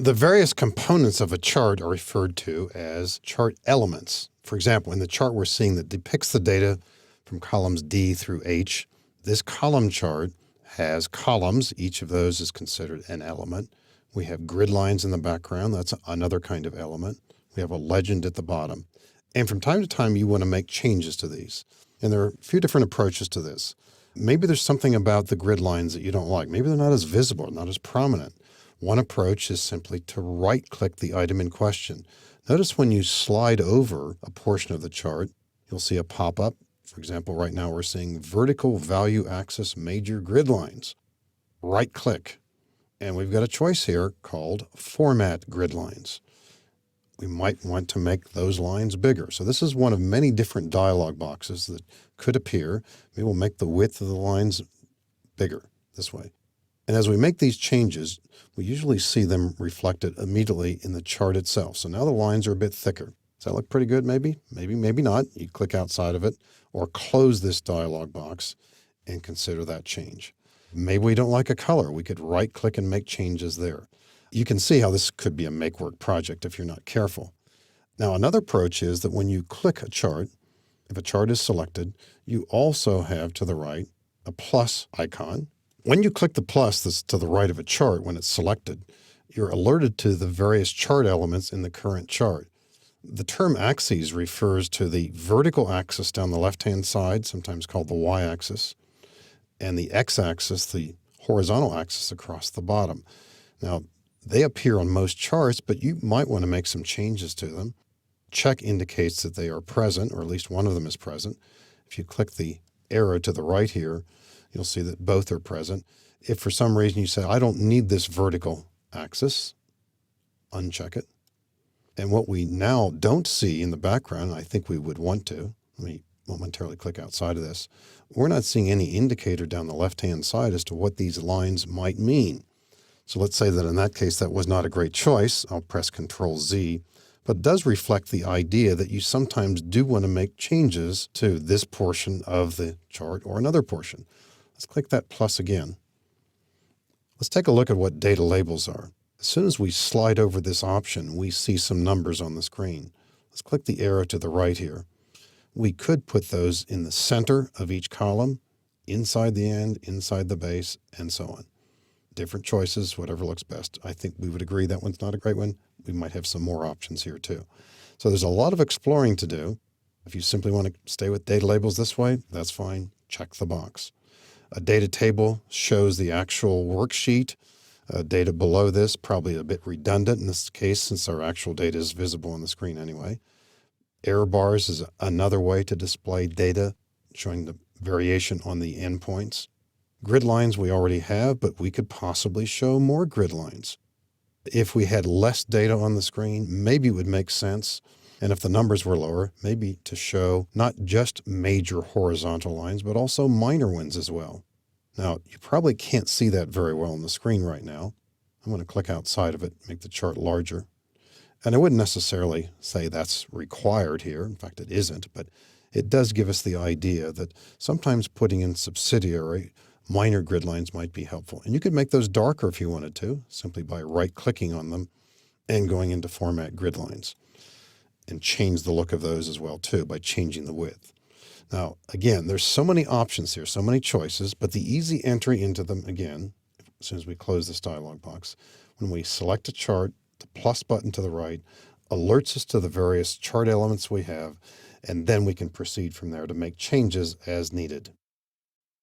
The various components of a chart are referred to as chart elements. For example, in the chart we're seeing that depicts the data from columns D through H, this column chart has columns. Each of those is considered an element. We have grid lines in the background. That's another kind of element. We have a legend at the bottom. And from time to time, you want to make changes to these. And there are a few different approaches to this. Maybe there's something about the grid lines that you don't like. Maybe they're not as visible, not as prominent. One approach is simply to right-click the item in question. Notice when you slide over a portion of the chart, you'll see a pop-up. For example, right now we're seeing vertical value axis major grid lines. Right-click. And we've got a choice here called Format Grid Lines. We might want to make those lines bigger. So this is one of many different dialog boxes that could appear. We will make the width of the lines bigger this way. And as we make these changes, we usually see them reflected immediately in the chart itself. So now the lines are a bit thicker. Does that look pretty good maybe? Maybe not. You click outside of it or close this dialog box and consider that change. Maybe we don't like a color. We could right-click and make changes there. You can see how this could be a make-work project if you're not careful. Now, another approach is that when you click a chart, if a chart is selected, you also have to the right a plus icon. When you click the plus that's to the right of a chart when it's selected, you're alerted to the various chart elements in the current chart. The term axes refers to the vertical axis down the left-hand side, sometimes called the y-axis, and the x-axis, the horizontal axis across the bottom. Now, they appear on most charts, but you might want to make some changes to them. Check indicates that they are present, or at least one of them is present. If you click the arrow to the right here, you'll see that both are present. If for some reason you say, I don't need this vertical axis, uncheck it. And what we now don't see in the background, I think we would want to, let me momentarily click outside of this, we're not seeing any indicator down the left-hand side as to what these lines might mean. So let's say that in that case, that was not a great choice. I'll press Control-Z, but it does reflect the idea that you sometimes do want to make changes to this portion of the chart or another portion. Let's click that plus again. Let's take a look at what data labels are. As soon as we slide over this option, we see some numbers on the screen. Let's click the arrow to the right here. We could put those in the center of each column, inside the end, inside the base, and so on. Different choices, whatever looks best. I think we would agree that one's not a great one. We might have some more options here too. So there's a lot of exploring to do. If you simply want to stay with data labels this way, that's fine. Check the box. A data table shows the actual worksheet. Data below this, probably a bit redundant in this case since our actual data is visible on the screen anyway. Error bars is another way to display data, showing the variation on the endpoints. Grid lines we already have, but we could possibly show more grid lines. If we had less data on the screen, maybe it would make sense. And if the numbers were lower, maybe to show not just major horizontal lines, but also minor ones as well. Now, you probably can't see that very well on the screen right now. I'm going to click outside of it, make the chart larger. And I wouldn't necessarily say that's required here. In fact, it isn't, but it does give us the idea that sometimes putting in subsidiary minor grid lines might be helpful. And you could make those darker if you wanted to, simply by right-clicking on them and going into Format Grid Lines. And change the look of those as well too by changing the width. Now, again, there's so many options here, so many choices, but the easy entry into them, again, as soon as we close this dialog box, when we select a chart, the plus button to the right alerts us to the various chart elements we have, and then we can proceed from there to make changes as needed.